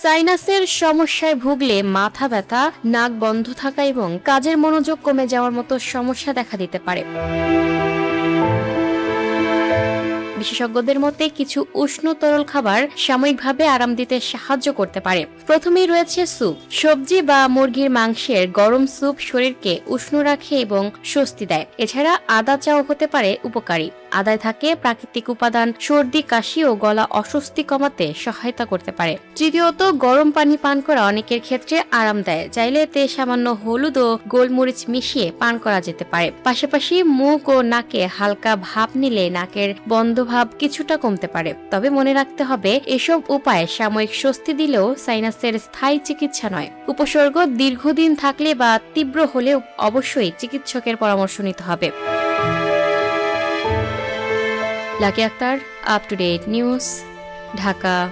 সাইনাসের সমস্যায় ভুগলে মাথা ব্যথা, নাক বন্ধ থাকা এবং কাজের মনোযোগ কমে যাওয়ার মতো সমস্যা দেখা দিতে পারে। বিশেষজ্ঞদের মতে কিছু উষ্ণ তরল খাবার সাময়িকভাবে আরাম দিতে সাহায্য করতে পারে। প্রথমেই রয়েছে স্যুপ। সবজি বা মুরগির মাংসের গরম স্যুপ শরীরকে উষ্ণ রাখে এবং স্বস্তি দেয়। এছাড়া আদা চাও হতে পারে উপকারী। আদায় থাকে প্রাকৃতিক উপাদান, সর্দি, কাশি ও গলা অস্বস্তি কমাতে সহায়তা করতে পারে। তৃতীয়ত, গরম পানি পান করা অনেকের ক্ষেত্রে আরাম দেয়। চাইলে এতে সামান্য হলুদ ও গোলমরিচ মিশিয়ে পান করা যেতে পারে। পাশাপাশি মুখ ও নাকে হালকা ভাপ নিলে নাকের বন্ধ ভাব কিছুটা কমতে পারে। তবে মনে রাখতে হবে, এসব উপায় সাময়িক স্বস্তি দিলেও সাইনাসের স্থায়ী চিকিৎসা নয়। উপসর্গ দীর্ঘদিন থাকলে বা তীব্র হলে অবশ্যই চিকিৎসকের পরামর্শ নিতে হবে। Lucky Akter, up to date news, Dhaka.